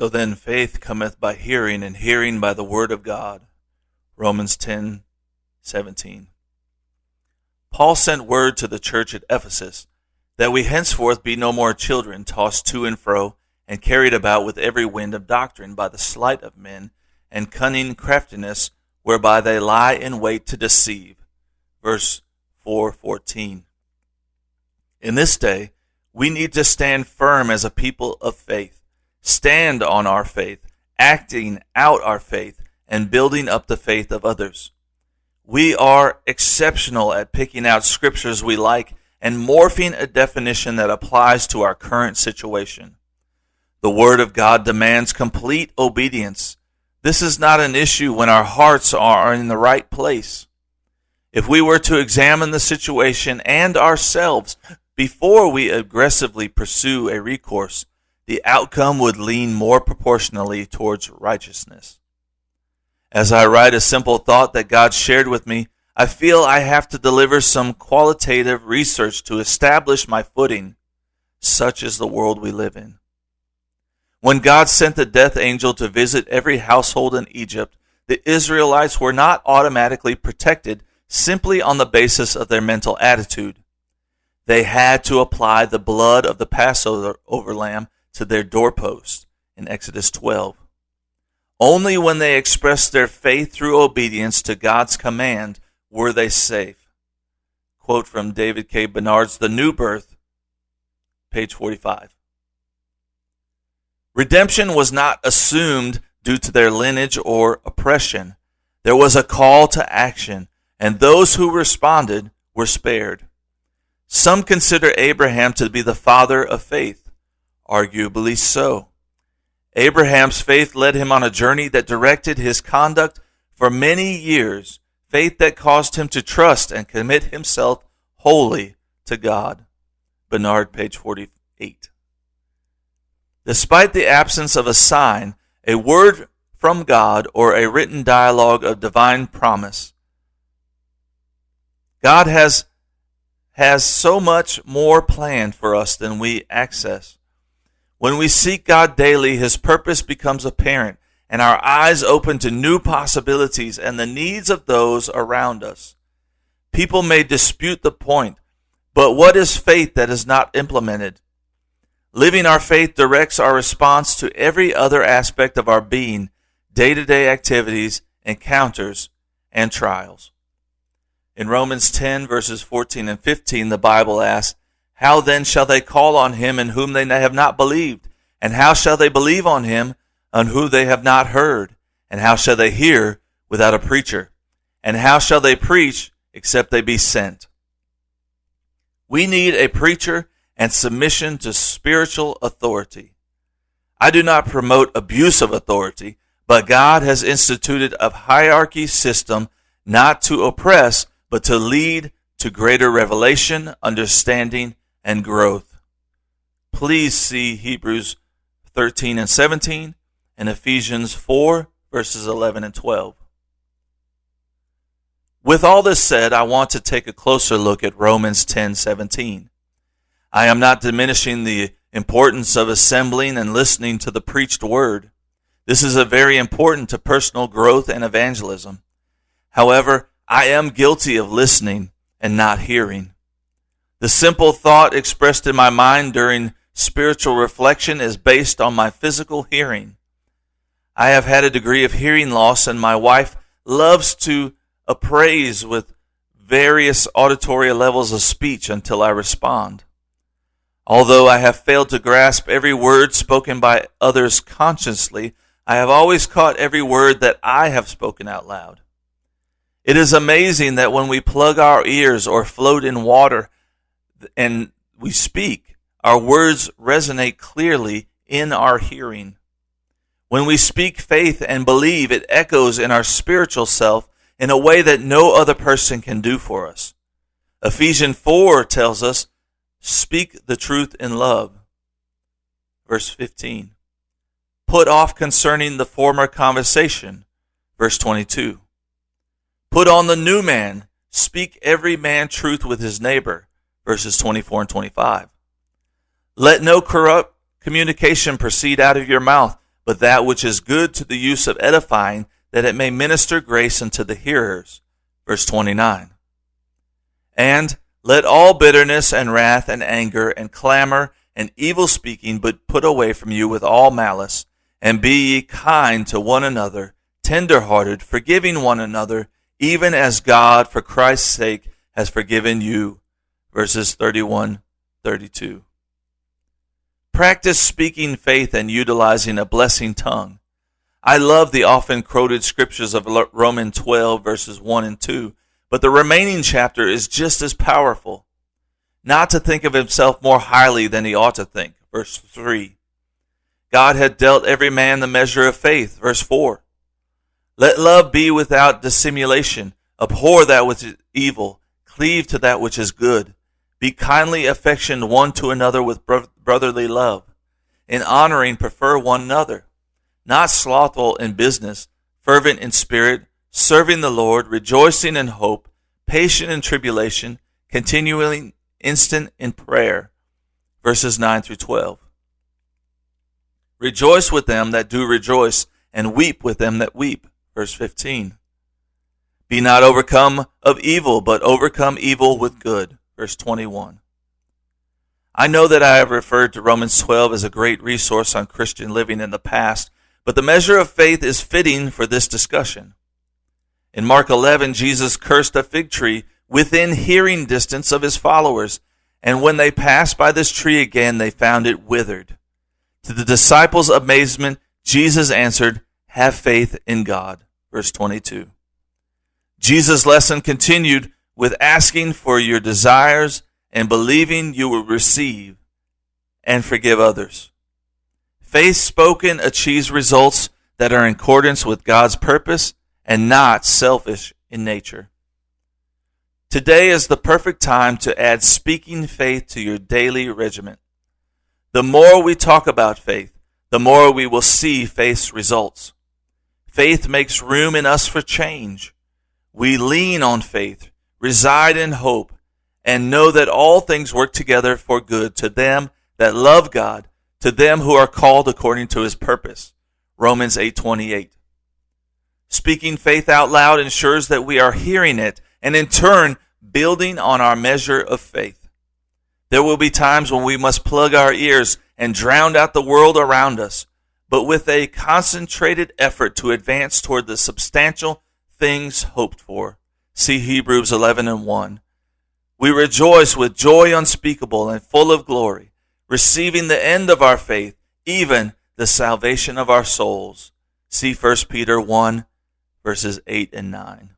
So then faith cometh by hearing, and hearing by the word of God. Romans 10:17. Paul sent word to the church at Ephesus that we henceforth be no more children, tossed to and fro, and carried about with every wind of doctrine by the sleight of men and cunning craftiness, whereby they lie in wait to deceive. Verse 4:14. In this day, we need to stand firm as a people of faith, stand on our faith, acting out our faith, and building up the faith of others. We are exceptional at picking out scriptures we like and morphing a definition that applies to our current situation. The Word of God demands complete obedience. This is not an issue when our hearts are in the right place. If we were to examine the situation and ourselves before we aggressively pursue a recourse, the outcome would lean more proportionally towards righteousness. As I write a simple thought that God shared with me, I feel I have to deliver some qualitative research to establish my footing. Such is the world we live in. When God sent the death angel to visit every household in Egypt, the Israelites were not automatically protected simply on the basis of their mental attitude. They had to apply the blood of the Passover lamb to their doorposts in Exodus 12. Only when they expressed their faith through obedience to God's command were they safe. Quote from David K. Bernard's The New Birth, page 45. Redemption was not assumed due to their lineage or oppression. There was a call to action, and those who responded were spared. Some consider Abraham to be the father of faith. Arguably so. Abraham's faith led him on a journey that directed his conduct for many years, faith that caused him to trust and commit himself wholly to God. Bernard, page 48. Despite the absence of a sign, a word from God, or a written dialogue of divine promise, God has so much more planned for us than we access. When we seek God daily, His purpose becomes apparent, and our eyes open to new possibilities and the needs of those around us. People may dispute the point, but what is faith that is not implemented? Living our faith directs our response to every other aspect of our being, day-to-day activities, encounters, and trials. In Romans 10, verses 14 and 15, the Bible asks, "How then shall they call on him in whom they have not believed? And how shall they believe on him on whom they have not heard? And how shall they hear without a preacher? And how shall they preach except they be sent?" We need a preacher and submission to spiritual authority. I do not promote abuse of authority, but God has instituted a hierarchy system not to oppress, but to lead to greater revelation, understanding, and growth. Please see Hebrews 13 and 17 and Ephesians 4, verses 11 and 12. With all this said, I want to take a closer look at Romans 10:17. I am not diminishing the importance of assembling and listening to the preached word. This is very important to personal growth and evangelism. However, I am guilty of listening and not hearing. The simple thought expressed in my mind during spiritual reflection is based on my physical hearing. I have had a degree of hearing loss, and my wife loves to appraise with various auditory levels of speech until I respond. Although I have failed to grasp every word spoken by others consciously, I have always caught every word that I have spoken out loud. It is amazing that when we plug our ears or float in water and we speak, our words resonate clearly in our hearing. When we speak faith and believe, it echoes in our spiritual self in a way that no other person can do for us. Ephesians 4 tells us, "Speak the truth in love." Verse 15. "Put off concerning the former conversation." Verse 22. "Put on the new man. Speak every man truth with his neighbor." Verses 24 and 25. "Let no corrupt communication proceed out of your mouth, but that which is good to the use of edifying, that it may minister grace unto the hearers. Verse 29. And let all bitterness and wrath and anger and clamor and evil speaking be put away from you with all malice, and be ye kind to one another, tender-hearted, forgiving one another, even as God, for Christ's sake, has forgiven you. Verses 31, 32. Practice speaking faith and utilizing a blessing tongue. I love the often quoted scriptures of Romans 12, verses 1 and 2, but the remaining chapter is just as powerful. Not to think of himself more highly than he ought to think. Verse 3. God had dealt every man the measure of faith. Verse 4. Let love be without dissimulation. Abhor that which is evil. Cleave to that which is good. Be kindly affectioned one to another with brotherly love. In honoring, prefer one another. Not slothful in business, fervent in spirit, serving the Lord, rejoicing in hope, patient in tribulation, continuing instant in prayer. Verses 9 through 12. Rejoice with them that do rejoice, and weep with them that weep. Verse 15. Be not overcome of evil, but overcome evil with good. Verse 21. I know that I have referred to Romans 12 as a great resource on Christian living in the past, but the measure of faith is fitting for this discussion. In Mark 11, Jesus cursed a fig tree within hearing distance of his followers, and when they passed by this tree again, they found it withered. To the disciples' amazement, Jesus answered, have faith in God. Verse 22. Jesus' lesson continued with asking for your desires and believing you will receive and forgive others. Faith spoken achieves results that are in accordance with God's purpose and not selfish in nature. Today is the perfect time to add speaking faith to your daily regimen. The more we talk about faith, the more we will see faith's results. Faith makes room in us for change. We lean on faith, reside in hope, and know that all things work together for good to them that love God, to them who are called according to his purpose. Romans 8:28. Speaking faith out loud ensures that we are hearing it, and in turn, building on our measure of faith. There will be times when we must plug our ears and drown out the world around us, but with a concentrated effort to advance toward the substantial things hoped for. See Hebrews 11:1. We rejoice with joy unspeakable and full of glory, receiving the end of our faith, even the salvation of our souls. See 1 Peter 1, verses 8 and 9.